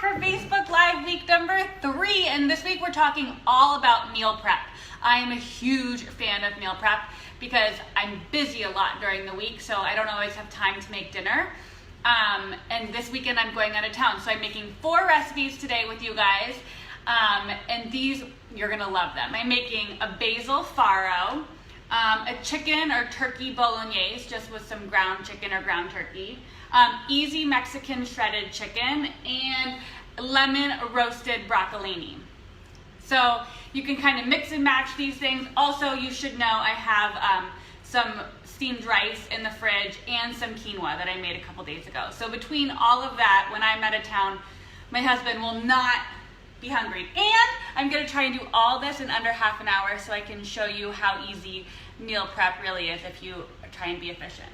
back for Facebook Live week number 3, and this week we're talking all about meal prep. I am a huge fan of meal prep because I'm busy a lot during the week, so I don't always have time to make dinner. And this weekend I'm going out of town, so I'm making 4 recipes today with you guys, and these, you're gonna love them. I'm making a basil farro, a chicken or turkey bolognese, just with some ground chicken or ground turkey, easy Mexican shredded chicken, and lemon roasted broccolini. So you can kind of mix and match these things. Also, you should know I have some steamed rice in the fridge and some quinoa that I made a couple days ago. So between all of that, when I'm out of town, my husband will not be hungry. And I'm gonna try and do all this in under half an hour so I can show you how easy meal prep really is if you try and be efficient.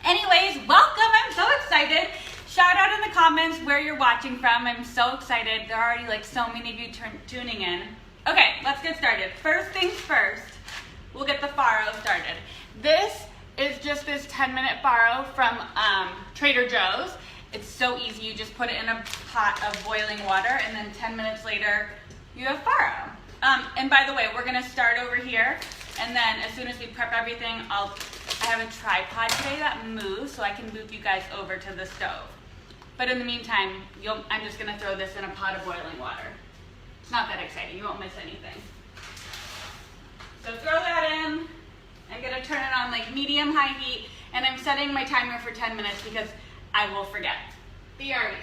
Anyways, welcome, I'm so excited. Shout out in the comments where you're watching from. I'm so excited. There are already like so many of you tuning in. Okay, let's get started. First things first, we'll get the farro started. This is just this 10-minute farro from Trader Joe's. It's so easy. You just put it in a pot of boiling water, and then 10 minutes later, you have farro. And by the way, we're gonna start over here, and then as soon as we prep everything, I have a tripod today that moves, so I can move you guys over to the stove. But in the meantime, I'm just gonna throw this in a pot of boiling water. It's not that exciting, you won't miss anything. So throw that in. I'm gonna turn it on like medium-high heat, and I'm setting my timer for 10 minutes because I will forget. BRB.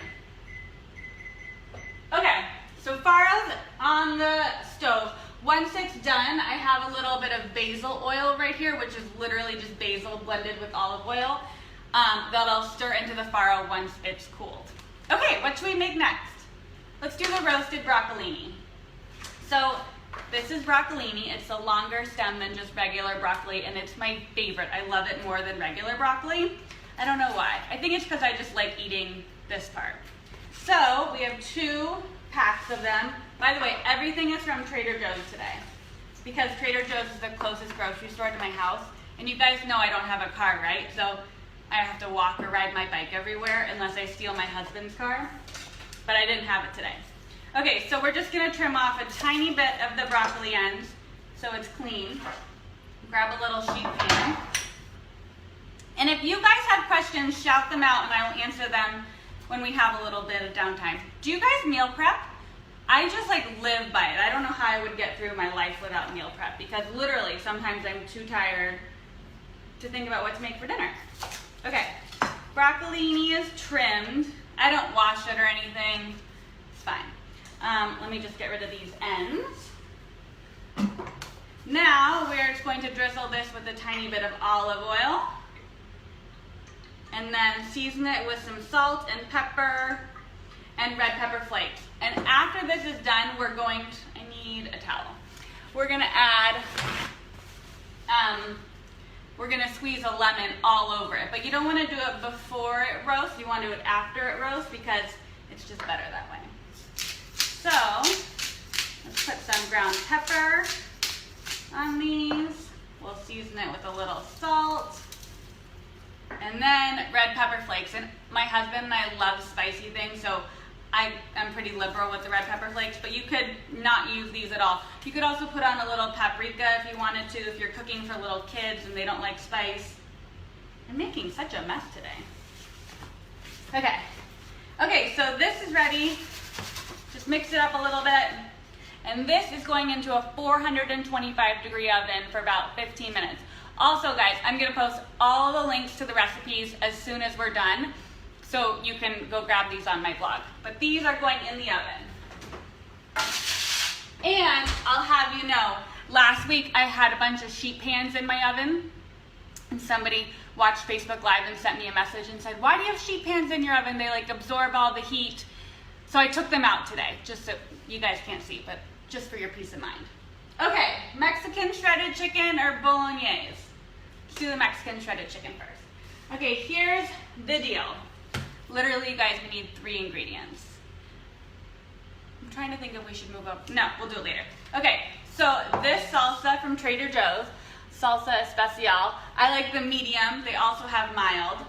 Okay, so farro's on the stove. Once it's done, I have a little bit of basil oil right here, which is literally just basil blended with olive oil, that I'll stir into the farro once it's cooled. Okay, what should we make next? Let's do the roasted broccolini. So this is broccolini. It's a longer stem than just regular broccoli, and it's my favorite. I love it more than regular broccoli. I don't know why. I think it's because I just like eating this part. So we have 2 packs of them. By the way, everything is from Trader Joe's today because Trader Joe's is the closest grocery store to my house. And you guys know I don't have a car, right? So I have to walk or ride my bike everywhere unless I steal my husband's car. But I didn't have it today. Okay, so we're just gonna trim off a tiny bit of the broccoli ends so it's clean. Grab a little sheet pan. And if you guys have questions, shout them out and I will answer them when we have a little bit of downtime. Do you guys meal prep? I just like live by it. I don't know how I would get through my life without meal prep because literally sometimes I'm too tired to think about what to make for dinner. Okay, broccolini is trimmed. I don't wash it or anything. It's fine. Let me just get rid of these ends. Now we're just going to drizzle this with a tiny bit of olive oil. And then season it with some salt and pepper and red pepper flakes. And after this is done, we're going to, I need a towel. We're gonna add, we're gonna squeeze a lemon all over it. But you don't wanna do it before it roasts, you wanna do it after it roasts because it's just better that way. So, let's put some ground pepper on these. We'll season it with a little salt. And then red pepper flakes. And my husband and I love spicy things, so I'm pretty liberal with the red pepper flakes, but you could not use these at all. You could also put on a little paprika if you wanted to, if you're cooking for little kids and they don't like spice. I'm making such a mess today. Okay, so this is ready. Just mix it up a little bit. And this is going into a 425-degree oven for about 15 minutes. Also, guys, I'm gonna post all the links to the recipes as soon as we're done, so you can go grab these on my blog. But these are going in the oven. And I'll have you know, last week I had a bunch of sheet pans in my oven, and somebody watched Facebook Live and sent me a message and said, why do you have sheet pans in your oven? They like absorb all the heat. So I took them out today, just so you guys can't see, but just for your peace of mind. Okay, Mexican shredded chicken or bolognese? Let's do the Mexican shredded chicken first. Okay, here's the deal. Literally, you guys, we need 3 ingredients. I'm trying to think if we should move up. No, we'll do it later. Okay, so this salsa from Trader Joe's, salsa especial. I like the medium. They also have mild.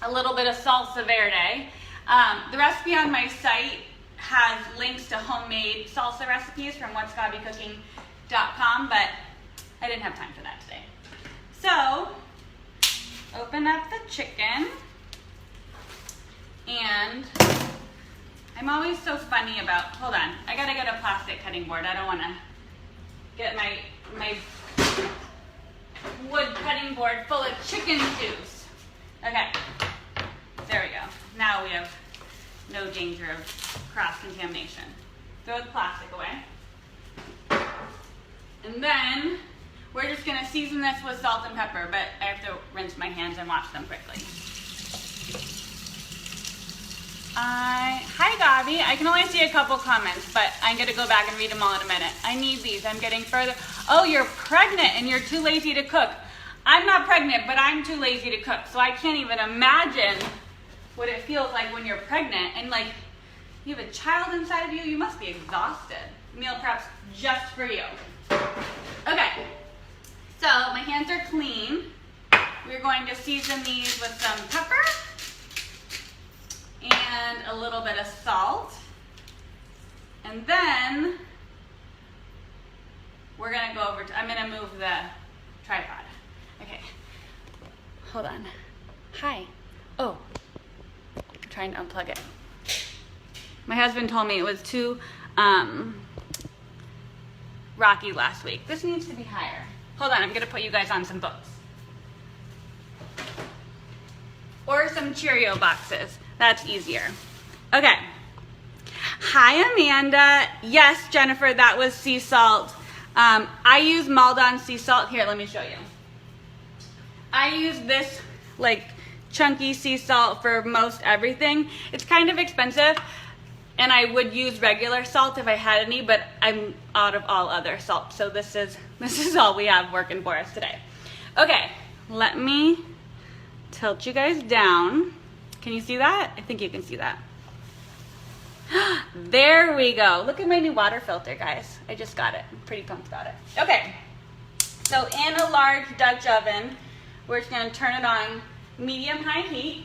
A little bit of salsa verde. The recipe on my site has links to homemade salsa recipes from whatsgabbycooking.com, but I didn't have time for that today. So, open up the chicken, and I'm always so funny about, hold on, I gotta get a plastic cutting board. I don't wanna get my wood cutting board full of chicken juice. Okay, there we go. Now we have no danger of cross-contamination. Throw the plastic away. And then we're just gonna season this with salt and pepper, but I have to rinse my hands and wash them quickly. Hi Gaby, I can only see a couple comments, but I'm gonna go back and read them all in a minute. I need these, I'm getting further. Oh, you're pregnant and you're too lazy to cook. I'm not pregnant, but I'm too lazy to cook, so I can't even imagine what it feels like when you're pregnant and like you have a child inside of you. You must be exhausted. Meal prep's just for you. Okay, so my hands are clean. We're going to season these with some pepper and a little bit of salt. And then we're gonna go over to, I'm gonna move the tripod. Okay, hold on. Hi. Oh, I'm trying to unplug it. My husband told me it was too rocky last week. This needs to be higher. Hold on, I'm gonna put you guys on some books. Or some Cheerio boxes. That's easier. Okay. Hi, Amanda. Yes, Jennifer, that was sea salt. I use Maldon sea salt. Here, let me show you. I use this like chunky sea salt for most everything. It's kind of expensive, and I would use regular salt if I had any, but I'm out of all other salt. So this is all we have working for us today. Okay, let me tilt you guys down. Can you see that? I think you can see that. There we go. Look at my new water filter, guys. I just got it. I'm pretty pumped about it. Okay, so in a large Dutch oven, we're just gonna turn it on medium-high heat.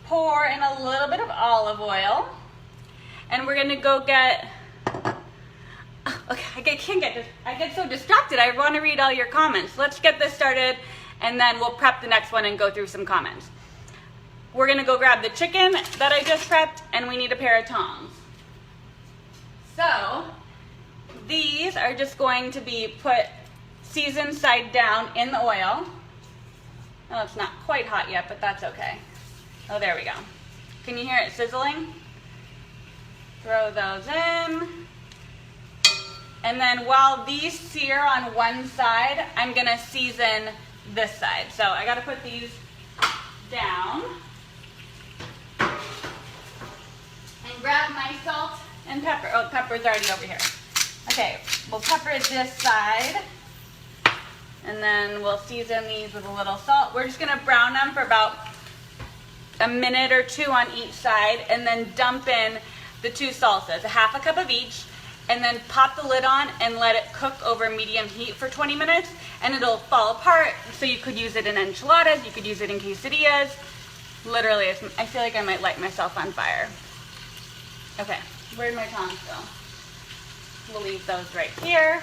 Pour in a little bit of olive oil, and we're gonna go get, okay, I get so distracted. I wanna read all your comments. Let's get this started, and then we'll prep the next one and go through some comments. We're gonna go grab the chicken that I just prepped, and we need a pair of tongs. So, these are just going to be put seasoned side down in the oil. Oh, it's not quite hot yet, but that's okay. Oh, there we go. Can you hear it sizzling? Throw those in. And then while these sear on one side, I'm gonna season this side. So I gotta put these down. And grab my salt and pepper. Oh, pepper's already over here. Okay, we'll pepper this side. And then we'll season these with a little salt. We're just gonna brown them for about a minute or two on each side, and then dump in the two salsas, a half a cup of each, and then pop the lid on and let it cook over medium heat for 20 minutes, and it'll fall apart. So you could use it in enchiladas, you could use it in quesadillas. Literally, I feel like I might light myself on fire. Okay, where'd my tongs go? We'll leave those right here.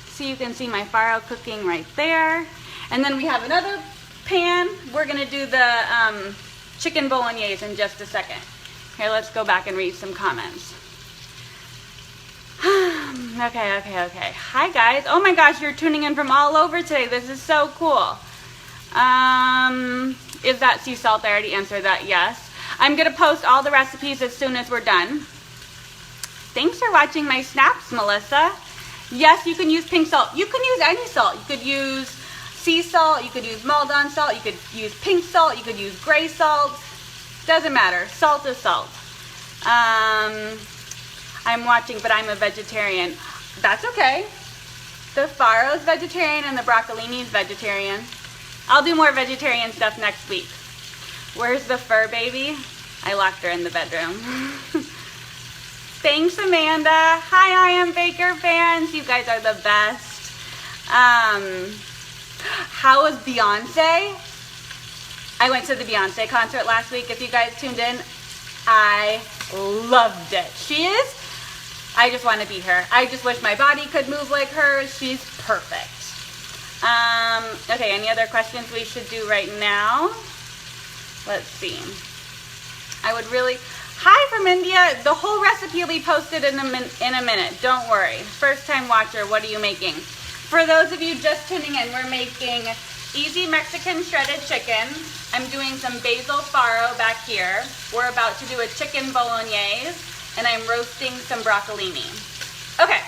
So you can see my farro cooking right there. And then we have another pan. We're gonna do the chicken bolognese in just a second. Here, let's go back and read some comments. Okay. Hi guys. Oh my gosh, you're tuning in from all over today. This is so cool. Is that sea salt? I already answered that, yes. I'm gonna post all the recipes as soon as we're done. Thanks for watching my snaps, Melissa. Yes, you can use pink salt. You can use any salt. You could use sea salt, you could use Maldon salt, you could use pink salt, you could use gray salt. Doesn't matter. Salt is salt. I'm watching, but I'm a vegetarian. That's okay. The farro's vegetarian and the broccolini's vegetarian. I'll do more vegetarian stuff next week. Where's the fur baby? I locked her in the bedroom. Thanks, Amanda. Hi, I am Baker fans. You guys are the best. How was Beyonce? I went to the Beyonce concert last week. If you guys tuned in, I loved it. I just want to be her. I just wish my body could move like hers. She's perfect. Okay, any other questions we should do right now? Let's see. Hi from India. The whole recipe will be posted in a minute. Don't worry. First time watcher, what are you making? For those of you just tuning in, we're making easy Mexican shredded chicken. I'm doing some basil farro back here. We're about to do a chicken bolognese, and I'm roasting some broccolini. Okay,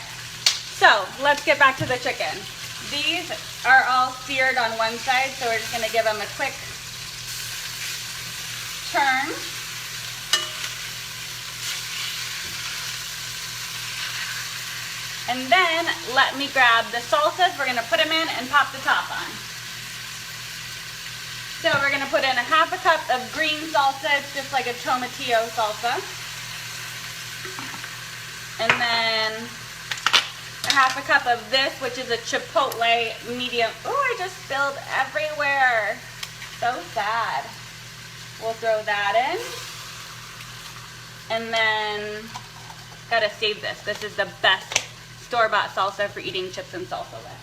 so let's get back to the chicken. These are all seared on one side, so we're just gonna give them a quick turn. And then let me grab the salsas. We're gonna put them in and pop the top on. So we're gonna put in a half a cup of green salsa. It's just like a tomatillo salsa. And then a half a cup of this, which is a chipotle medium. Oh, I just spilled everywhere. So sad. We'll throw that in. And then, gotta save this. This is the best store-bought salsa for eating chips and salsa with.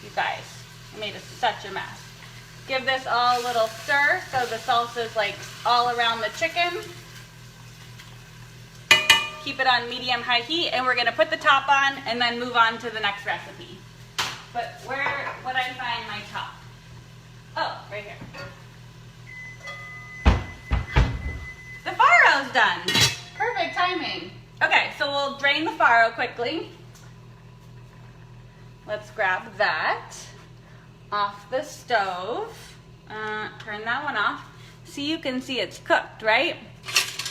You guys, I made such a mess. Give this all a little stir so the salsa's like all around the chicken. Keep it on medium-high heat, and we're gonna put the top on and then move on to the next recipe. But where would I find my top? Oh, right here. The farro's done. Perfect timing. Okay, so we'll drain the farro quickly. Let's grab that off the stove. Turn that one off. See, you can see it's cooked, right?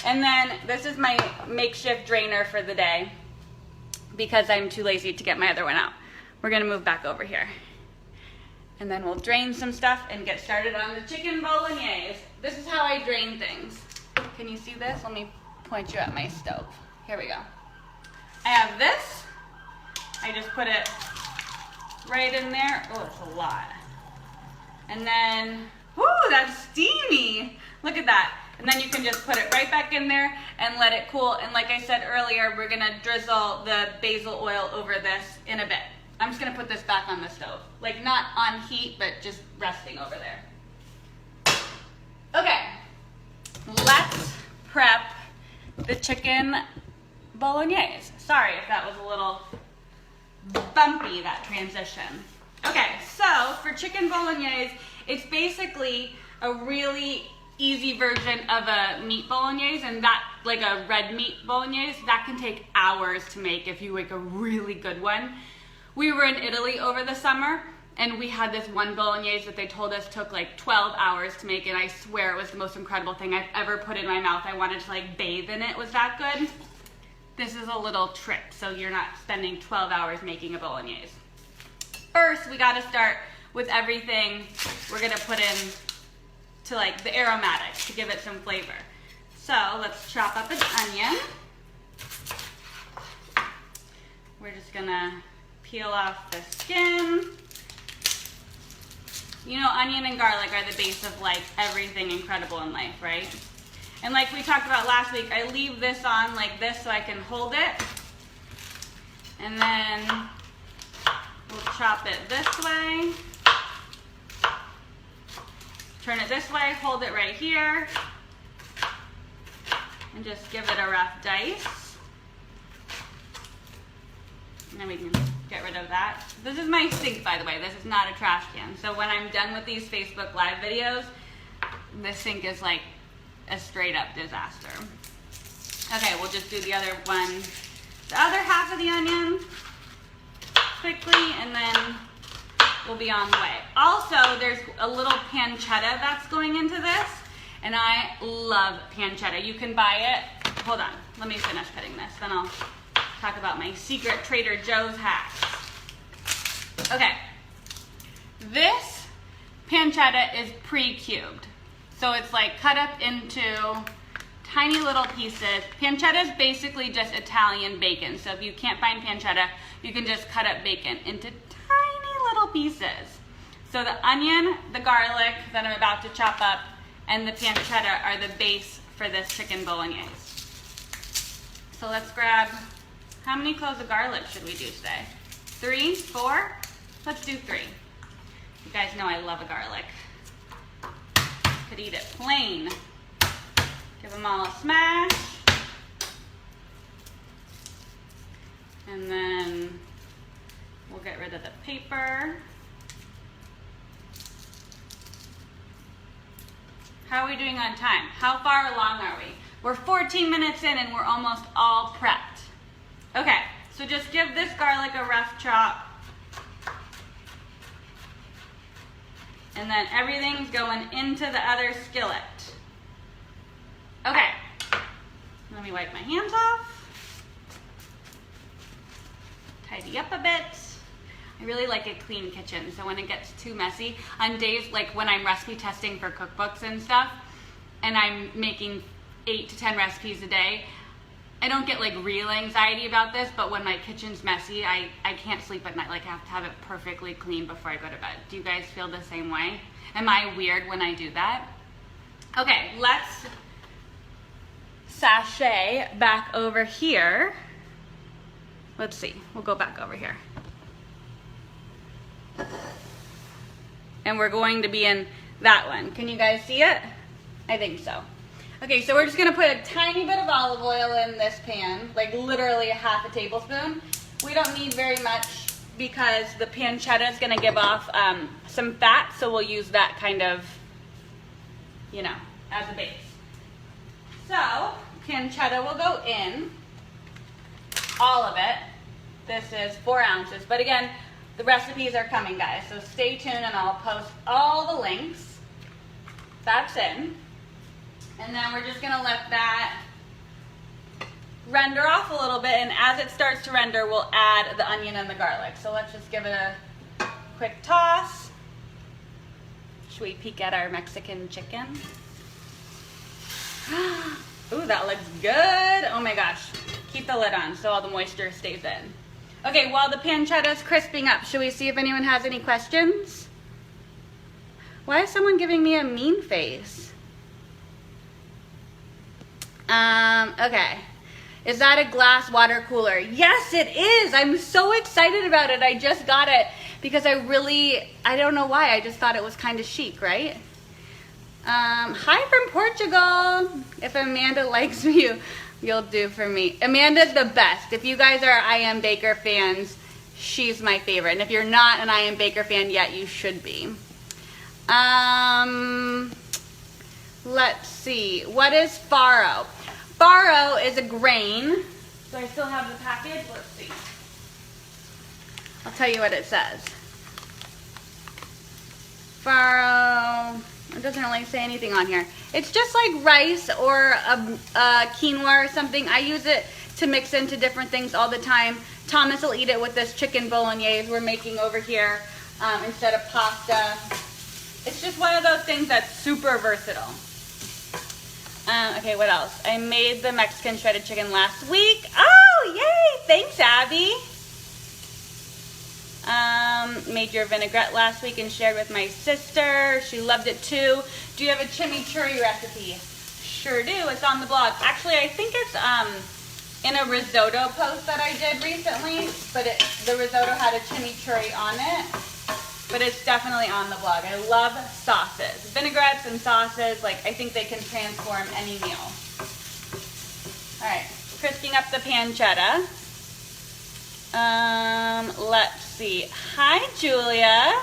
And then this is my makeshift drainer for the day because I'm too lazy to get my other one out. We're gonna move back over here. And then we'll drain some stuff and get started on the chicken bolognese. This is how I drain things. Can you see this? Let me point you at my stove. Here we go. I have this. I just put it right in there. Oh, it's a lot. And then, whoo, that's steamy. Look at that. And then you can just put it right back in there and let it cool. And like I said earlier, we're gonna drizzle the basil oil over this in a bit. I'm just gonna put this back on the stove. Like not on heat, but just resting over there. Okay, let's prep the chicken bolognese. Sorry if that was a little bumpy, that transition. Okay, so for chicken bolognese, it's basically a really easy version of a meat bolognese, and that, like a red meat bolognese, that can take hours to make if you make a really good one. We were in Italy over the summer, and we had this one bolognese that they told us took like 12 hours to make, and I swear it was the most incredible thing I've ever put in my mouth. I wanted to like bathe in it. It was that good. This is a little trick, so you're not spending 12 hours making a bolognese. First, we gotta start with everything we're gonna put in to like the aromatics to give it some flavor. So let's chop up an onion. We're just gonna peel off the skin. You know, onion and garlic are the base of like everything incredible in life, right? And like we talked about last week, I leave this on like this so I can hold it. And then we'll chop it this way. Turn it this way, hold it right here. And just give it a rough dice. And then we can get rid of that. This is my sink, by the way. This is not a trash can. So when I'm done with these Facebook Live videos, this sink is like a straight up disaster. Okay, we'll just do the other one, the other half of the onion quickly, and then we'll be on the way. Also, there's a little pancetta that's going into this, and I love pancetta. You can buy it. Hold on, let me finish cutting this, then I'll talk about my secret Trader Joe's hacks. Okay, this pancetta is pre-cubed. So it's like cut up into tiny little pieces. Pancetta is basically just Italian bacon. So if you can't find pancetta, you can just cut up bacon into tiny little pieces. So the onion, the garlic that I'm about to chop up, and the pancetta are the base for this chicken bolognese. So let's grab, how many cloves of garlic should we do today? 3, 4? Let's do 3. You guys know I love a garlic. Could eat it plain. Give them all a smash. And then we'll get rid of the paper. How are we doing on time? How far along are we? We're 14 minutes in and we're almost all prepped. Okay, so just give this garlic a rough chop. And then everything's going into the other skillet. Okay, let me wipe my hands off. Tidy up a bit. I really like a clean kitchen, so when it gets too messy, on days like when I'm recipe testing for cookbooks and stuff, and I'm making 8 to 10 recipes a day, I don't get like real anxiety about this, but when my kitchen's messy, I can't sleep at night. Like I have to have it perfectly clean before I go to bed. Do you guys feel the same way? Am I weird when I do that? Okay, let's sachet back over here. Let's see, we'll go back over here. And we're going to be in that one. Can you guys see it? I think so. Okay, so we're just gonna put a tiny bit of olive oil in this pan, like literally a half a tablespoon. We don't need very much because the pancetta is gonna give off some fat, so we'll use that kind of, you know, as a base. So, pancetta will go in, all of it. This is 4 ounces, but again, the recipes are coming, guys, so stay tuned and I'll post all the links. That's in. And then we're just gonna let that render off a little bit, and as it starts to render, we'll add the onion and the garlic. So let's just give it a quick toss. Should we peek at our Mexican chicken? Ooh, that looks good. Oh my gosh. Keep the lid on so all the moisture stays in. Okay, while the pancetta is crisping up, should we see if anyone has any questions? Why is someone giving me a mean face? Okay. Is that a glass water cooler? Yes, it is. I'm so excited about it. I just got it because I don't know why. I just thought it was kind of chic, right? Hi from Portugal. If Amanda likes you, you'll do for me. Amanda's the best. If you guys are I Am Baker fans, she's my favorite. And if you're not an I Am Baker fan yet, you should be. Let's see. What is farro? Farro is a grain. Do I still have the package? Let's see. I'll tell you what it says. Farro. It doesn't really say anything on here. It's just like rice or a quinoa or something. I use it to mix into different things all the time. Thomas will eat it with this chicken bolognese we're making over here instead of pasta. It's just one of those things that's super versatile. Okay, what else? I made the Mexican shredded chicken last week. Oh, yay! Thanks, Abby. Made your vinaigrette last week and shared with my sister. She loved it too. Do you have a chimichurri recipe? Sure do. It's on the blog. Actually, I think it's in a risotto post that I did recently, but the risotto had a chimichurri on it. But it's definitely on the blog. I love sauces. Vinaigrettes and sauces, like I think they can transform any meal. All right, crisping up the pancetta. Let's see. Hi, Julia.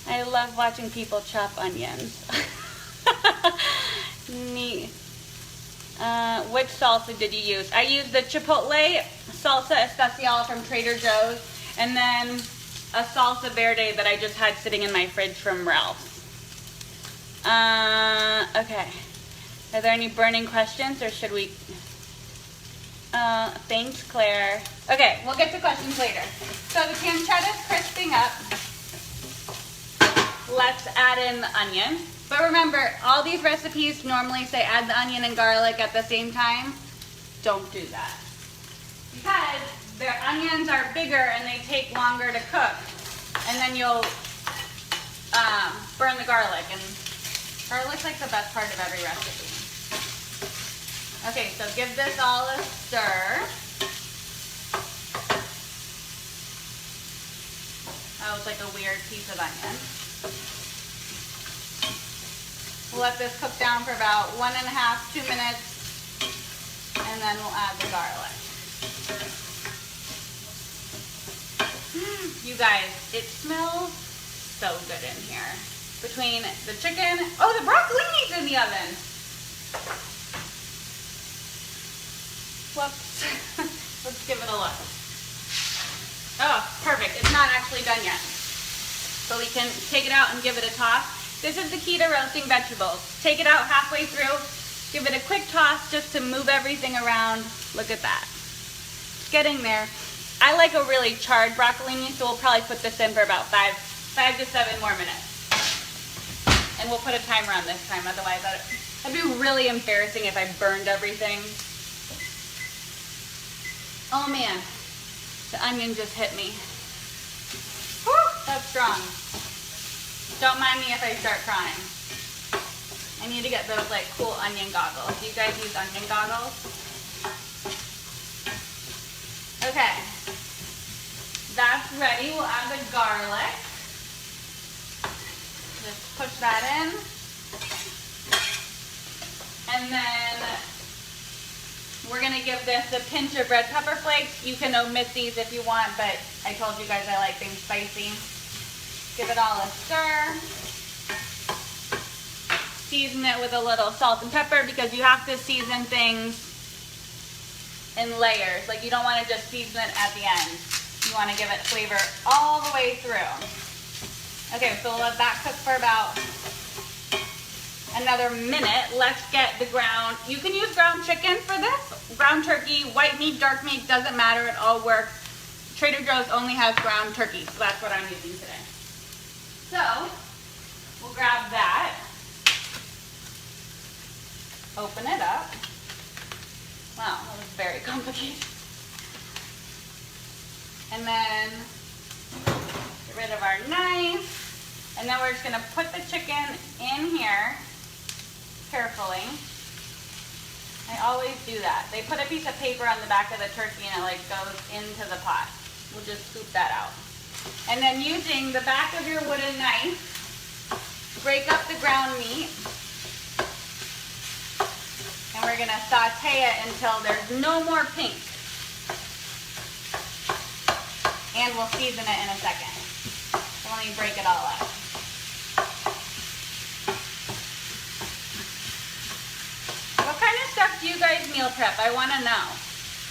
I love watching people chop onions. Neat. Which salsa did you use? I used the chipotle salsa especial from Trader Joe's, and then a salsa verde that I just had sitting in my fridge from Ralph's. Okay. Are there any burning questions, or should we? Thanks, Claire. Okay, we'll get to questions later. So the pancetta's crisping up. Let's add in the onion. But remember, all these recipes normally say add the onion and garlic at the same time. Don't do that. Because their onions are bigger and they take longer to cook. And then you'll burn the garlic, and garlic's like the best part of every recipe. Okay, so give this all a stir. That was like a weird piece of onion. We'll let this cook down for about 1.5 to 2 minutes, and then we'll add the garlic. You guys, it smells so good in here. Between the chicken, oh, the broccolini's in the oven. Whoops. Let's give it a look. Oh, perfect. It's not actually done yet. So we can take it out and give it a toss. This is the key to roasting vegetables. Take it out halfway through, give it a quick toss just to move everything around. Look at that. It's getting there. I like a really charred broccolini, so we'll probably put this in for about 5 to 7 more minutes. And we'll put a timer on this time, otherwise that'd be really embarrassing if I burned everything. Oh man, the onion just hit me. Whew, that's strong. Don't mind me if I start crying. I need to get those like cool onion goggles. Do you guys use onion goggles? Okay, that's ready. We'll add the garlic. Just push that in. And then we're gonna give this a pinch of red pepper flakes. You can omit these if you want, but I told you guys I like things spicy. Give it all a stir. Season it with a little salt and pepper because you have to season things in layers. Like you don't want to just season it at the end. You want to give it flavor all the way through. Okay, so we'll let that cook for about another minute. Let's get the ground. You can use ground chicken for this. Ground turkey, white meat, dark meat, doesn't matter. It all works. Trader Joe's only has ground turkey, so that's what I'm using today. So we'll grab that. Open it up. Wow, that was very complicated. And then get rid of our knife. And then we're just gonna put the chicken in here carefully. I always do that. They put a piece of paper on the back of the turkey and it like goes into the pot. We'll just scoop that out. And then using the back of your wooden knife, break up the ground meat. And we're gonna saute it until there's no more pink. And we'll season it in a second. So let me break it all up. What kind of stuff do you guys meal prep? I wanna know.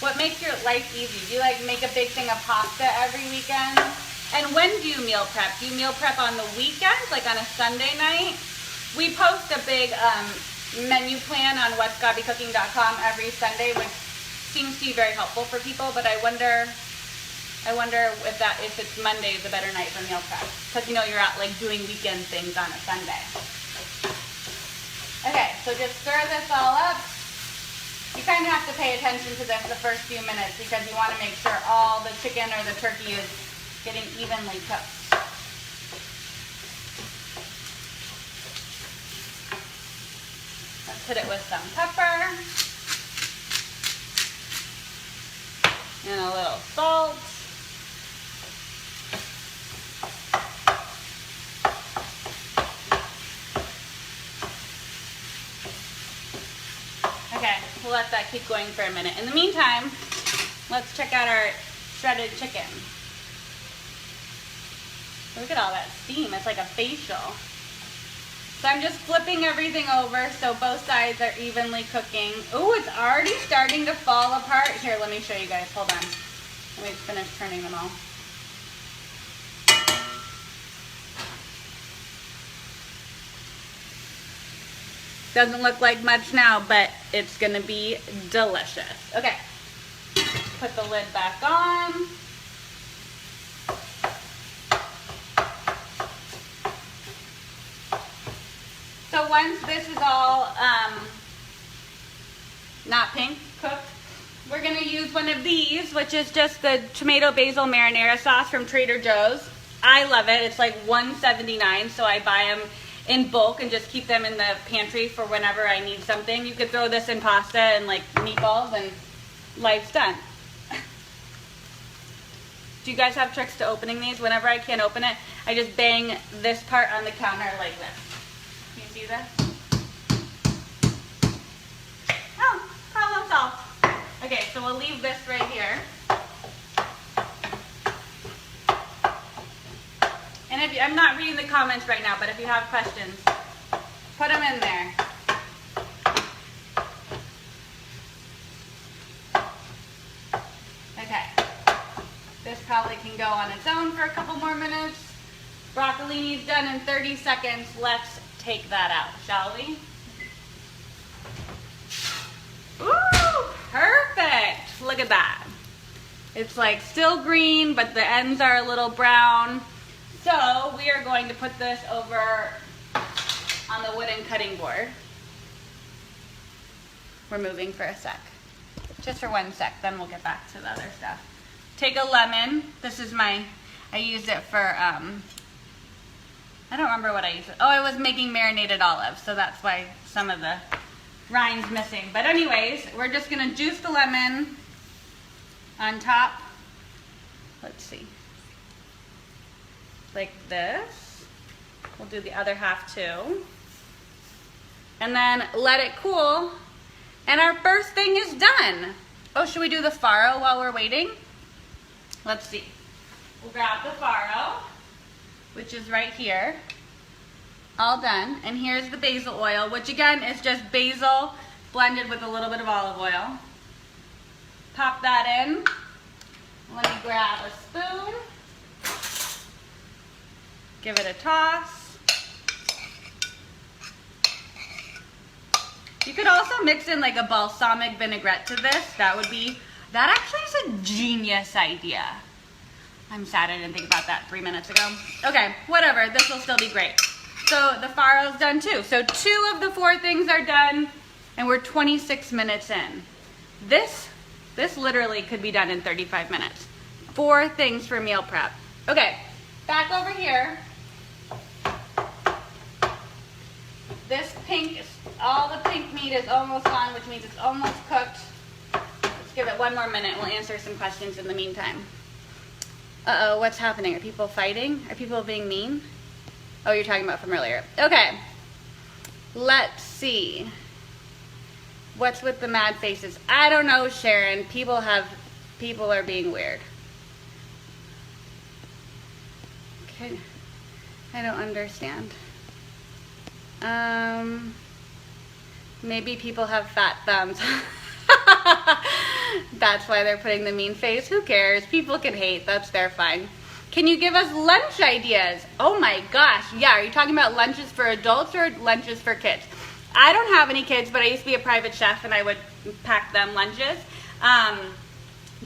What makes your life easy? Do you like make a big thing of pasta every weekend? And when do you meal prep? Do you meal prep on the weekends, like on a Sunday night? We post a big menu plan on whatsgabycooking.com every Sunday, which seems to be very helpful for people, but I wonder if it's Monday is a better night for meal prep, because you know you're out like doing weekend things on a Sunday. Okay, so just stir this all up. You kind of have to pay attention to this the first few minutes because you want to make sure all the chicken or the turkey is getting evenly cooked. Let's hit it with some pepper and a little salt. Okay, we'll let that keep going for a minute. In the meantime, let's check out our shredded chicken. Look at all that steam, it's like a facial. So I'm just flipping everything over so both sides are evenly cooking. Oh, it's already starting to fall apart. Here, let me show you guys, hold on. Let me finish turning them all. Doesn't look like much now, but it's gonna be delicious. Okay, put the lid back on. So once this is all not pink, cooked, we're gonna use one of these, which is just the tomato basil marinara sauce from Trader Joe's. I love it. It's like $1.79, so I buy them in bulk and just keep them in the pantry for whenever I need something. You could throw this in pasta and like meatballs and life's done. Do you guys have tricks to opening these? Whenever I can't open it, I just bang this part on the counter like this. Can you see this? Oh, problem solved. Okay, so we'll leave this right here. And if I'm not reading the comments right now, but if you have questions, put them in there. Okay. This probably can go on its own for a couple more minutes. Broccolini's done in 30 seconds. Let's take that out, shall we? Ooh, perfect. Look at that. It's like still green, but the ends are a little brown. So we are going to put this over on the wooden cutting board. We're moving for a sec. Just for 1 sec, then we'll get back to the other stuff. Take a lemon. This is I used it for, I don't remember what I used it. Oh, I was making marinated olives, so that's why some of the rind's missing. But anyways, we're just gonna juice the lemon on top. Let's see. Like this. We'll do the other half too. And then let it cool. And our first thing is done. Oh, should we do the farro while we're waiting? Let's see. We'll grab the farro, which is right here. All done. And here's the basil oil, which again is just basil blended with a little bit of olive oil. Pop that in. Let me grab a spoon. Give it a toss. You could also mix in like a balsamic vinaigrette to this. That actually is a genius idea. I'm sad I didn't think about that 3 minutes ago. Okay, whatever, this will still be great. So the farro's done too. So 2 of the 4 things are done and we're 26 minutes in. This literally could be done in 35 minutes. 4 things for meal prep. Okay, back over here. This pink, all the pink meat is almost gone, which means it's almost cooked. Let's give it 1 more minute. We'll answer some questions in the meantime. Uh-oh, what's happening? Are people fighting? Are people being mean? Oh, you're talking about from earlier. Okay, let's see. What's with the mad faces? I don't know, Sharon. People are being weird. Okay, I don't understand. Maybe people have fat thumbs. That's why they're putting the mean face. Who cares? People can hate. That's their fine. Can you give us lunch ideas? Oh my gosh. Yeah, are you talking about lunches for adults or lunches for kids? I don't have any kids, but I used to be a private chef and I would pack them lunches.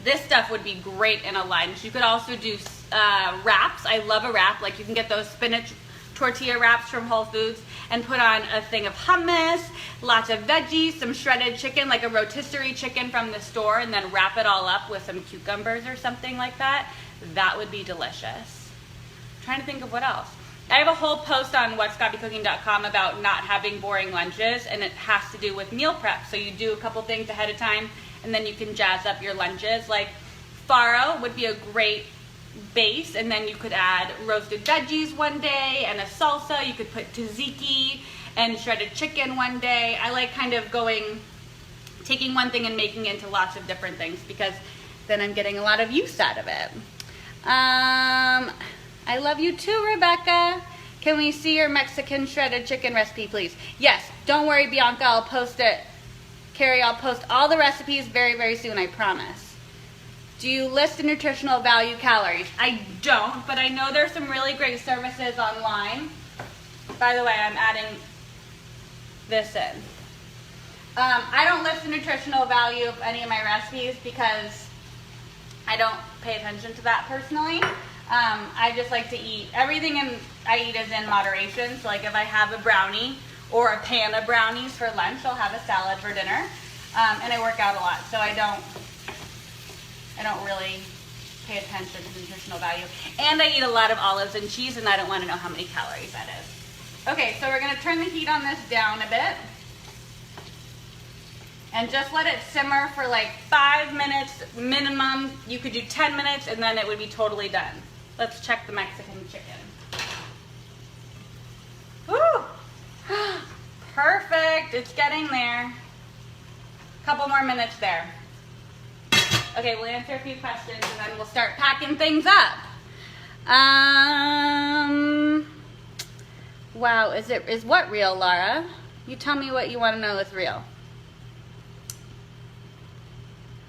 This stuff would be great in a lunch. You could also do wraps. I love a wrap. Like you can get those spinach tortilla wraps from Whole Foods and put on a thing of hummus, lots of veggies, some shredded chicken, like a rotisserie chicken from the store, and then wrap it all up with some cucumbers or something like that. That would be delicious. I'm trying to think of what else. I have a whole post on whatsgabycooking.com about not having boring lunches, and it has to do with meal prep. So you do a couple things ahead of time, and then you can jazz up your lunches. Like farro would be a great base, and then you could add roasted veggies one day and a salsa. You could put tzatziki and shredded chicken one day. I like kind of taking one thing and making it into lots of different things because then I'm getting a lot of use out of it. I love you too, Rebecca. Can we see your Mexican shredded chicken recipe, please? Yes, don't worry, Bianca, I'll post it. Carrie, I'll post all the recipes very, very soon, I promise. Do you list the nutritional value calories? I don't, but I know there's some really great services online. By the way, I'm adding this in. I don't list the nutritional value of any of my recipes because I don't pay attention to that personally. I just like to eat. Everything I eat is in moderation. So like if I have a brownie or a pan of brownies for lunch, I'll have a salad for dinner. And I work out a lot, so I don't really pay attention to nutritional value. And I eat a lot of olives and cheese, and I don't want to know how many calories that is. Okay, so we're going to turn the heat on this down a bit. And just let it simmer for like 5 minutes minimum. You could do 10 minutes and then it would be totally done. Let's check the Mexican chicken. Woo! Perfect, it's getting there. Couple more minutes there. Okay, we'll answer a few questions and then we'll start packing things up. Wow, is what real, Laura? You tell me what you want to know is real.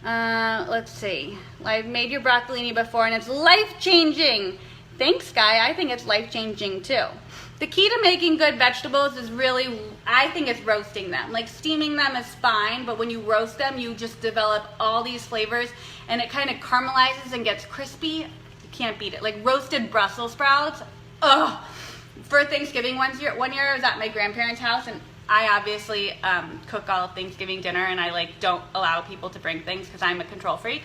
Let's see. I've made your broccolini before and it's life-changing. Thanks, Guy. I think it's life-changing too. The key to making good vegetables is really, I think it's roasting them. Like steaming them is fine, but when you roast them, you just develop all these flavors and it kind of caramelizes and gets crispy. You can't beat it. Like roasted Brussels sprouts. Ugh. For Thanksgiving one year I was at my grandparents' house and I obviously cook all of Thanksgiving dinner and I like don't allow people to bring things because I'm a control freak.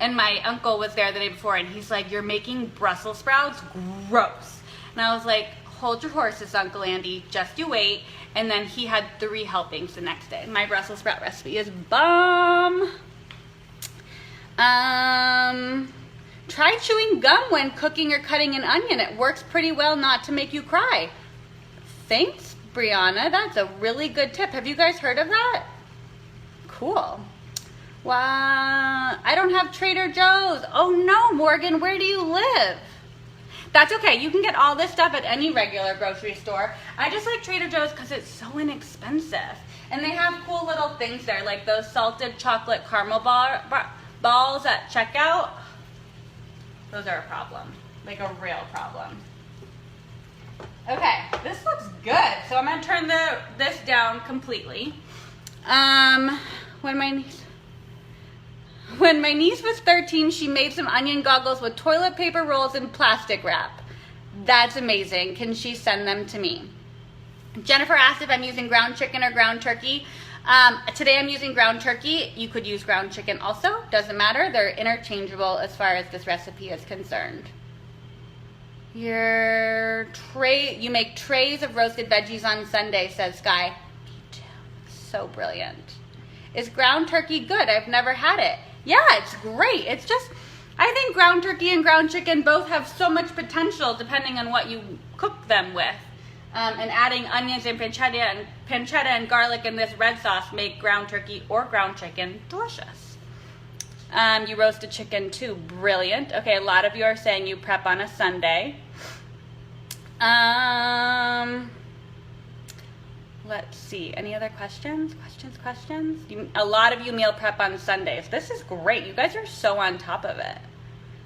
And my uncle was there the day before and he's like, "You're making Brussels sprouts? Gross." And I was like, "Hold your horses, Uncle Andy, just you wait." And then he had 3 helpings the next day. My Brussels sprout recipe is bomb. Try chewing gum when cooking or cutting an onion. It works pretty well not to make you cry. Thanks, Brianna, that's a really good tip. Have you guys heard of that? Cool. Wow, I don't have Trader Joe's. Oh no, Morgan, where do you live? That's okay, you can get all this stuff at any regular grocery store. I just like Trader Joe's because it's so inexpensive. And they have cool little things there, like those salted chocolate caramel balls at checkout. Those are a problem, like a real problem. Okay, this looks good. So I'm gonna turn this down completely. When my niece was 13, she made some onion goggles with toilet paper rolls and plastic wrap. That's amazing. Can she send them to me? Jennifer asked if I'm using ground chicken or ground turkey. Today I'm using ground turkey. You could use ground chicken also. Doesn't matter. They're interchangeable as far as this recipe is concerned. You make trays of roasted veggies on Sunday, says Sky. Me too. So brilliant. Is ground turkey good? I've never had it. Yeah, it's great. It's just, I think ground turkey and ground chicken both have so much potential depending on what you cook them with. And adding onions and pancetta and garlic in this red sauce make ground turkey or ground chicken delicious. You roast a chicken too. Brilliant. Okay, a lot of you are saying you prep on a Sunday. Let's see. Any other questions? Questions? A lot of you meal prep on Sundays. This is great. You guys are so on top of it.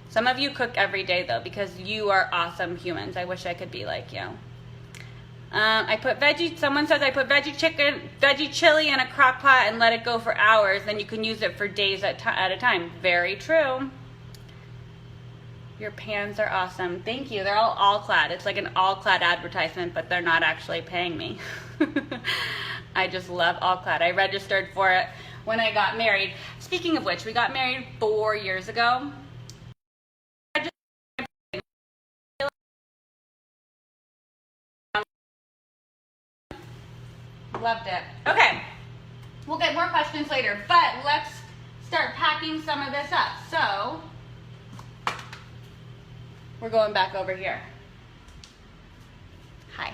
Some of you cook every day though because you are awesome humans. I wish I could be like you. Someone says I put veggie chili in a crock pot and let it go for hours. Then you can use it for days at a time. Very true. Your pans are awesome. Thank you. They're all clad. It's like an all clad advertisement, but they're not actually paying me. I just love all clad. I registered for it when I got married. Speaking of which, we got married 4 years ago. Loved it. Okay, we'll get more questions later, but let's start packing some of this up. So, we're going back over here. Hi.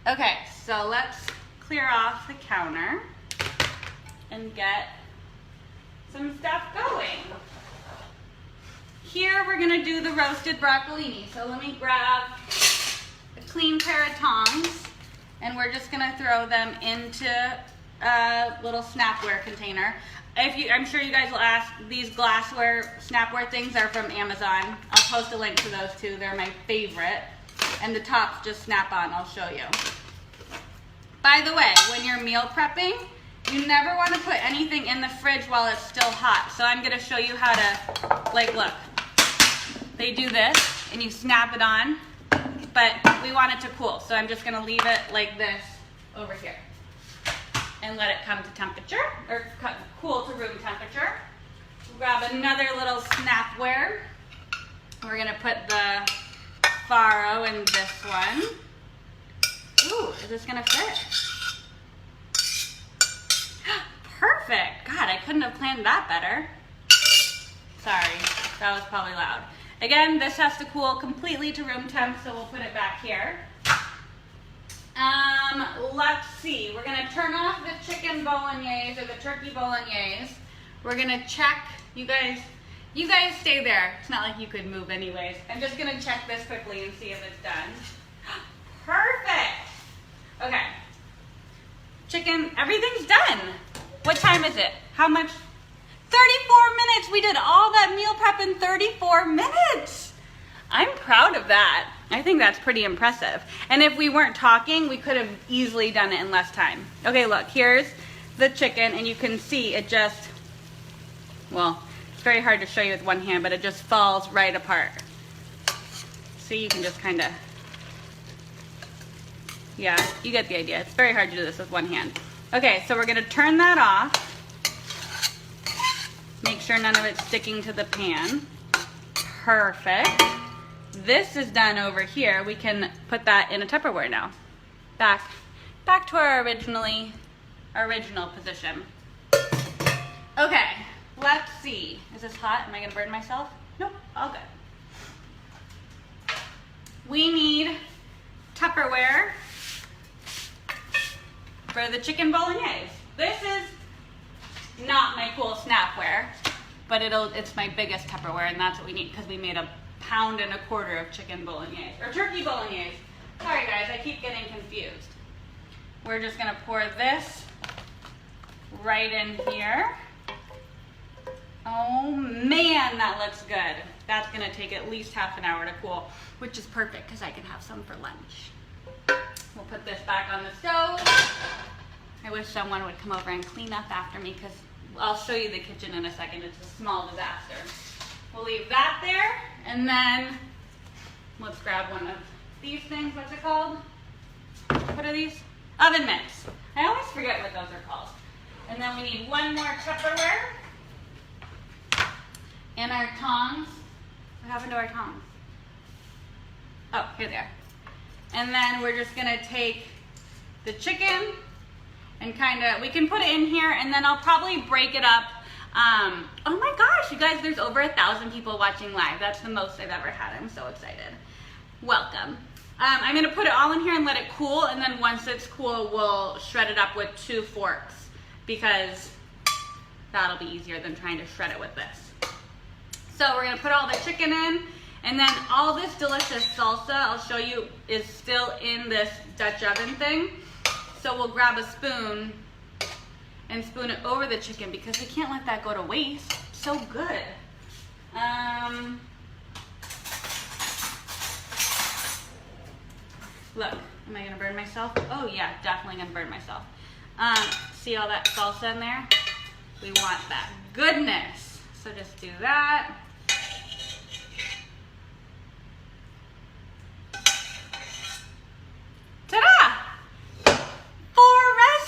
Okay, so let's clear off the counter and get some stuff going. Here we're gonna do the roasted broccolini. So let me grab a clean pair of tongs. And we're just gonna throw them into a little snapware container. I'm sure you guys will ask, these glassware, snapware things are from Amazon. I'll post a link to those too, they're my favorite. And the tops just snap on, I'll show you. By the way, when you're meal prepping, you never wanna put anything in the fridge while it's still hot. So I'm gonna show you how to, like look, they do this and you snap it on. But we want it to cool, so I'm just gonna leave it like this over here and let it come to temperature, or cool to room temperature. grab another little snapware. We're gonna put the farro in this one. Ooh, is this gonna fit? Perfect. God, I couldn't have planned that better. Sorry, that was probably loud. Again, this has to cool completely to room temp, so we'll put it back here. Let's see. We're gonna turn off the chicken bolognese or the turkey bolognese. We're gonna check. You guys stay there. It's not like you could move anyways. I'm just gonna check this quickly and see if it's done. Perfect. Okay. Chicken, everything's done. What time is it? How much? 34 minutes. We did all that meal prep in 34 minutes. I'm proud of that. I think that's pretty impressive. And if we weren't talking, we could have easily done it in less time. Okay, look, here's the chicken, and you can see it just, well, it's very hard to show you with one hand, but it just falls right apart. See, you can just kind of, yeah, you get the idea. It's very hard to do this with one hand. Okay, so we're gonna turn that off. Make sure none of it's sticking to the pan. Perfect. This is done over here. We can put that in a Tupperware now. Back to our original position. Okay, let's see. Is this hot? Am I gonna burn myself? Nope, all good. We need Tupperware for the chicken bolognese. This is not my cool snapware, but it's my biggest Tupperware, and that's what we need because we made 1.25 pounds of chicken bolognese, or turkey bolognese. Sorry guys, I keep getting confused. We're just gonna pour this right in here. Oh man, that looks good. That's gonna take at least half an hour to cool, which is perfect because I can have some for lunch. We'll put this back on the stove. I wish someone would come over and clean up after me because I'll show you the kitchen in a second. It's a small disaster. We'll leave that there, and then let's grab one of these things. What's it called? What are these? Oven mitts. I always forget what those are called. And then we need one more Tupperware. And our tongs. What happened to our tongs? Oh, here they are. And then we're just gonna take the chicken and we can put it in here, and then I'll probably break it up. Oh my gosh, you guys, there's over 1,000 people watching live. That's the most I've ever had. I'm so excited. Welcome. I'm gonna put it all in here and let it cool, and then once it's cool, we'll shred it up with 2 forks because that'll be easier than trying to shred it with this. So we're gonna put all the chicken in, and then all this delicious salsa, I'll show you, is still in this Dutch oven thing. So we'll grab a spoon and spoon it over the chicken because we can't let that go to waste. So good. Look, am I gonna burn myself? Oh yeah, definitely gonna burn myself. See all that salsa in there? We want that goodness. So just do that. Ta-da! 4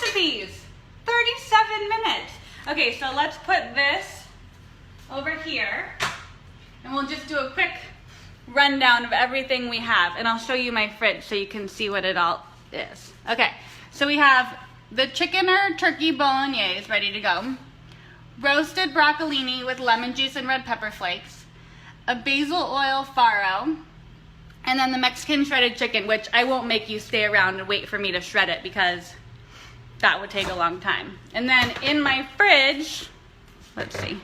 recipes, 37 minutes. Okay, so let's put this over here, and we'll just do a quick rundown of everything we have, and I'll show you my fridge so you can see what it all is. Okay, so we have the chicken or turkey bolognese ready to go, roasted broccolini with lemon juice and red pepper flakes, a basil oil farro, and then the Mexican shredded chicken, which I won't make you stay around and wait for me to shred it because that would take a long time. And then in my fridge, let's see,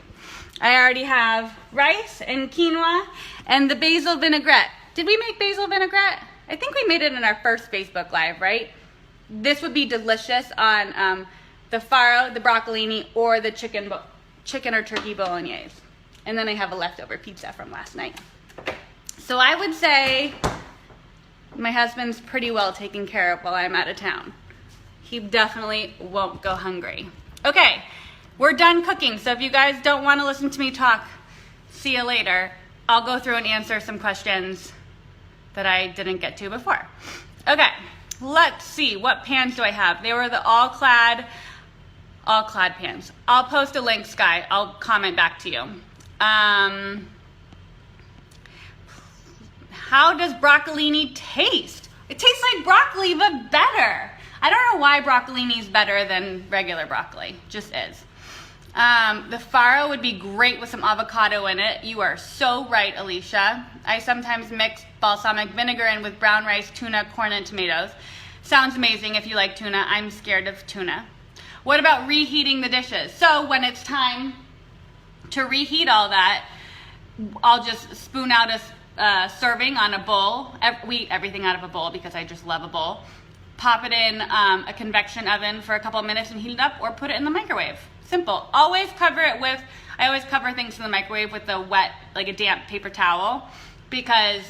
I already have rice and quinoa and the basil vinaigrette. Did we make basil vinaigrette? I think we made it in our first Facebook Live, right? This would be delicious on the farro, the broccolini, or the chicken or turkey bolognese. And then I have a leftover pizza from last night. So I would say my husband's pretty well taken care of while I'm out of town. He definitely won't go hungry. Okay, we're done cooking. So if you guys don't want to listen to me talk, see you later. I'll go through and answer some questions that I didn't get to before. Okay, let's see. What pans do I have? They were the all-clad All clad pans. I'll post a link, Sky. I'll comment back to you. How does broccolini taste? It tastes like broccoli, but better. I don't know why broccolini is better than regular broccoli. Just is. The farro would be great with some avocado in it. You are so right, Alicia. I sometimes mix balsamic vinegar in with brown rice, tuna, corn, and tomatoes. Sounds amazing if you like tuna. I'm scared of tuna. What about reheating the dishes? So when it's time to reheat all that, I'll just spoon out a serving on a bowl. We eat everything out of a bowl because I just love a bowl. Pop it in a convection oven for a couple of minutes and heat it up, or put it in the microwave. Simple. Always cover it with, I always cover things in the microwave with a wet, like a damp paper towel, because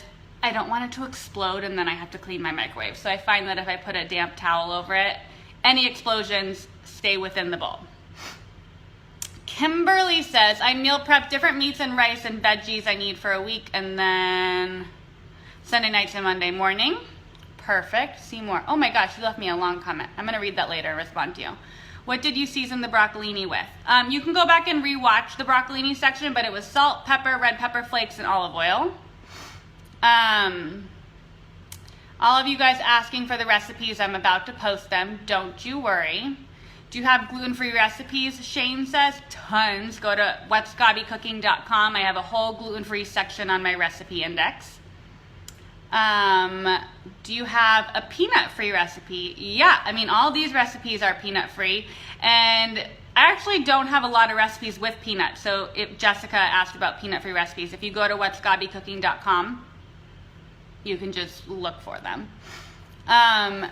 I don't want it to explode and then I have to clean my microwave. So I find that if I put a damp towel over it, any explosions stay within the bowl. Kimberly says, I meal prep different meats and rice and veggies I need for a week, and then Sunday nights and Monday morning. Perfect. See more. Oh my gosh, you left me a long comment. I'm going to read that later and respond to you. What did you season the broccolini with? You can go back and rewatch the broccolini section, but it was salt, pepper, red pepper flakes, and olive oil. All of you guys asking for the recipes, I'm about to post them. Don't you worry. Do you have gluten-free recipes? Shane says, tons. Go to what'sgabycooking.com. I have a whole gluten-free section on my recipe index. Do you have a peanut-free recipe? Yeah, I mean, all these recipes are peanut-free, and I actually don't have a lot of recipes with peanuts. So if Jessica asked about peanut-free recipes, if you go to what'sgabycooking.com, you can just look for them.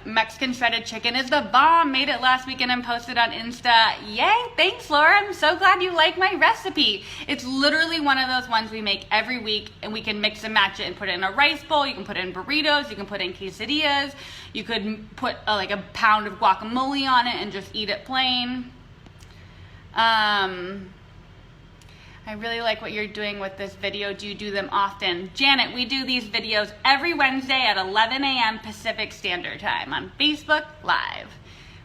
Mexican shredded chicken is the bomb. Made it last weekend and posted on Insta. Yay, thanks Laura. I'm so glad you like my recipe. It's literally one of those ones we make every week, and we can mix and match it and put it in a rice bowl. You can put it in burritos. You can put it in quesadillas. You could put like a pound of guacamole on it and just eat it plain. I really like what you're doing with this video. Do you do them often? Janet, we do these videos every Wednesday at 11 a.m. Pacific Standard Time on Facebook Live.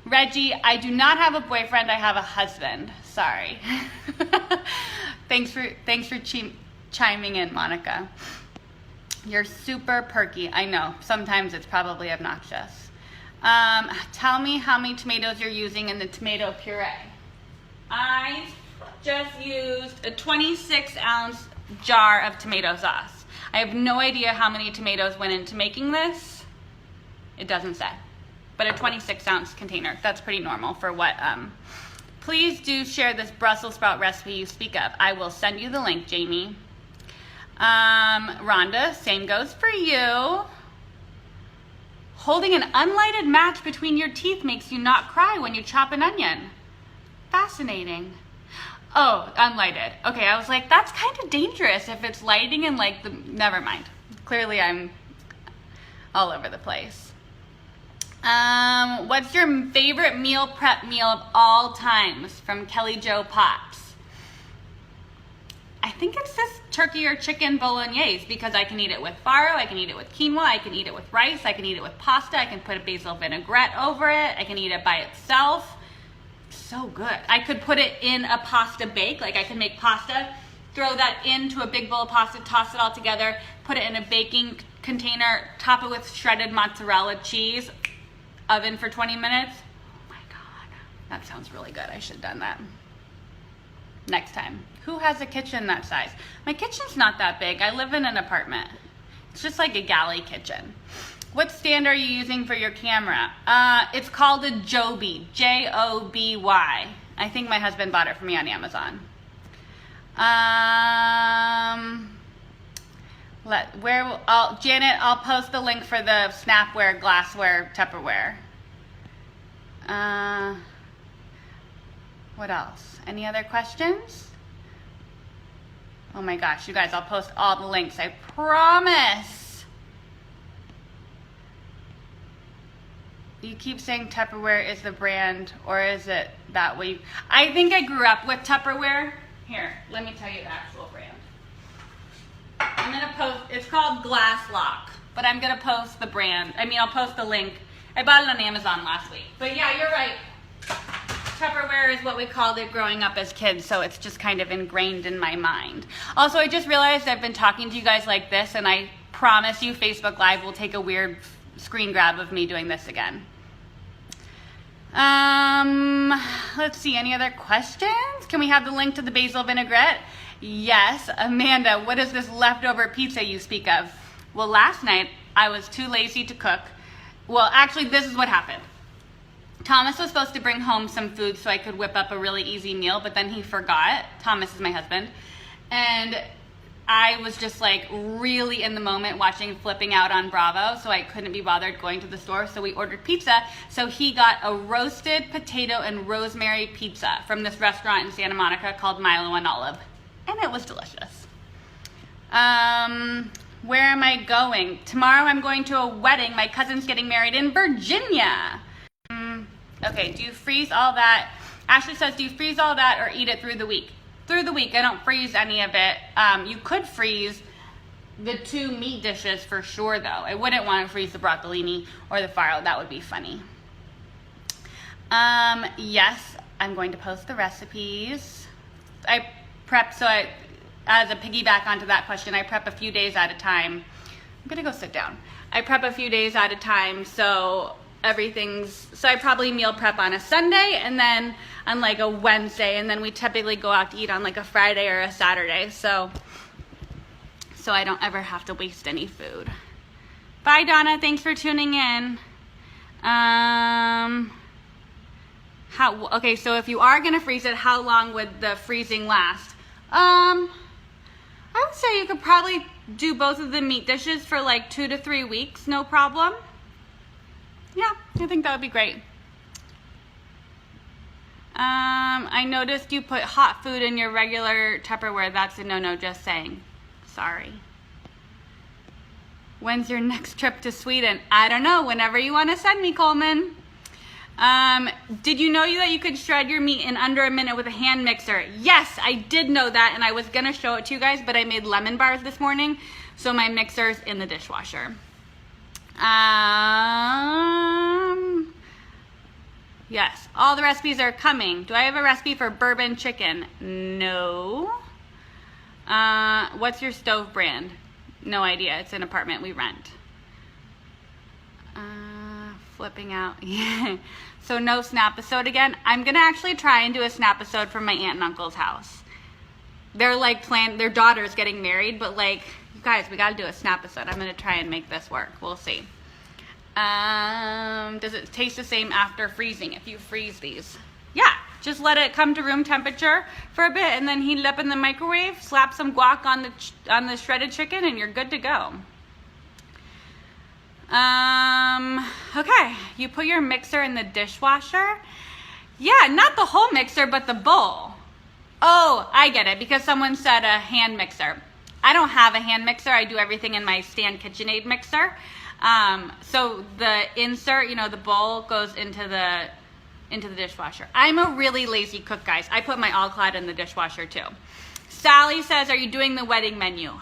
Reggie, I do not have a boyfriend. I have a husband. Sorry. Thanks for chiming in, Monica. You're super perky. I know. Sometimes it's probably obnoxious. Tell me how many tomatoes you're using in the tomato puree. I just used a 26-ounce jar of tomato sauce. I have no idea how many tomatoes went into making this. It doesn't say. But a 26-ounce container. That's pretty normal for what... Please do share this Brussels sprout recipe you speak of. I will send you the link, Jamie. Rhonda, same goes for you. Holding an unlighted match between your teeth makes you not cry when you chop an onion. Fascinating. Oh, unlighted. Okay, I was like, that's kind of dangerous if it's lighting and like the... Never mind. Clearly I'm all over the place. What's your favorite meal prep meal of all times? From Kelly Jo Potts. I think it's this turkey or chicken bolognese, because I can eat it with farro, I can eat it with quinoa, I can eat it with rice, I can eat it with pasta, I can put a basil vinaigrette over it, I can eat it by itself. So good. I could put it in a pasta bake. Like I can make pasta, throw that into a big bowl of pasta, toss it all together, put it in a baking container, top it with shredded mozzarella cheese, oven for 20 minutes. Oh my God. That sounds really good. I should have done that. Next time. Who has a kitchen that size? My kitchen's not that big. I live in an apartment. It's just like a galley kitchen. What stand are you using for your camera? It's called a Joby, Joby. I think my husband bought it for me on Amazon. Janet, I'll post the link for the Snapware, glassware, Tupperware. What else? Any other questions? Oh my gosh, you guys, I'll post all the links, I promise. You keep saying Tupperware is the brand, or is it that way? I think I grew up with Tupperware. Here, let me tell you the actual brand. I'm gonna post, it's called Glass Lock, but I'm gonna post the brand. I'll post the link. I bought it on Amazon last week. But yeah, you're right. Tupperware is what we called it growing up as kids, so it's just kind of ingrained in my mind. Also, I just realized I've been talking to you guys like this, and I promise you Facebook Live will take a weird screen grab of me doing this again. Let's see, any other questions? Can we have the link to the basil vinaigrette? Yes. Amanda, what is this leftover pizza you speak of? Well, last night I was too lazy to cook. Well, actually, this is what happened. Thomas was supposed to bring home some food so I could whip up a really easy meal, but then he forgot. Thomas is my husband. And I was just like really in the moment watching Flipping Out on Bravo, so I couldn't be bothered going to the store, so we ordered pizza. So he got a roasted potato and rosemary pizza from this restaurant in Santa Monica called Milo and Olive, and it was delicious. Where am I going? Tomorrow I'm going to a wedding. My cousin's getting married in Virginia. Okay, do you freeze all that? Ashley says, do you freeze all that or eat it through the week? Through the week, I don't freeze any of it. You could freeze the 2 meat dishes for sure, though. I wouldn't want to freeze the broccolini or the farro. That would be funny. Yes, I'm going to post the recipes. I prep, as a piggyback onto that question, I prep a few days at a time. I'm gonna go sit down. I prep a few days at a time, so I probably meal prep on a Sunday and then on like a Wednesday, and then we typically go out to eat on like a Friday or a Saturday, so I don't ever have to waste any food. Bye, Donna, thanks for tuning in. Okay, so if you are gonna freeze it, how long would the freezing last? I would say you could probably do both of the meat dishes for like 2 to 3 weeks, no problem. Yeah, I think that would be great. I noticed you put hot food in your regular Tupperware. That's a no-no, just saying. Sorry. When's your next trip to Sweden? I don't know, whenever you want to send me, Coleman. Did you know that you could shred your meat in under a minute with a hand mixer? Yes, I did know that, and I was gonna show it to you guys, but I made lemon bars this morning, so my mixer's in the dishwasher. Yes, all the recipes are coming. Do I have a recipe for bourbon chicken? No. What's your stove brand? No idea. It's an apartment we rent. Flipping Out. Yeah. So no snap-episode again. I'm gonna actually try and do a snap-episode from my aunt and uncle's house. They're like their daughter's getting married, but like, you guys, we gotta do a snap-episode. I'm gonna try and make this work. We'll see. Does it taste the same after freezing if you freeze these? Yeah, just let it come to room temperature for a bit and then heat it up in the microwave, slap some guac on the shredded chicken, and you're good to go. Okay, you put your mixer in the dishwasher? Yeah, not the whole mixer, but the bowl. Oh, I get it, because someone said a hand mixer. I don't have a hand mixer. I do everything in my stand KitchenAid mixer. So the insert, the bowl goes into the dishwasher. I'm a really lazy cook, guys. I put my all-clad in the dishwasher too. Sally says, are you doing the wedding menu?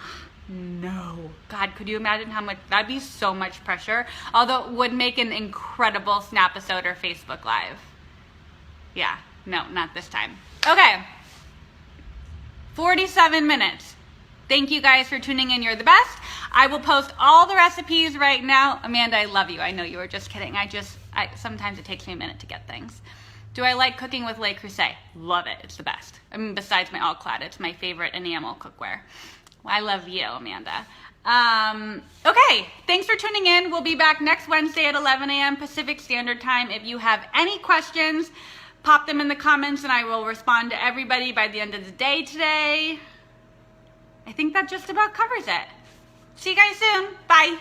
No. God, could you imagine how much, that'd be so much pressure. Although it would make an incredible snap-episode or Facebook Live. Yeah, no, not this time. Okay. 47 minutes. Thank you guys for tuning in. You're the best. I will post all the recipes right now. Amanda, I love you. I know you were just kidding. Sometimes it takes me a minute to get things. Do I like cooking with Le Creuset? Love it. It's the best. I mean, besides my all-clad, it's my favorite enamel cookware. I love you, Amanda. Okay, thanks for tuning in. We'll be back next Wednesday at 11 a.m. Pacific Standard Time. If you have any questions, pop them in the comments and I will respond to everybody by the end of the day today. I think that just about covers it. See you guys soon. Bye.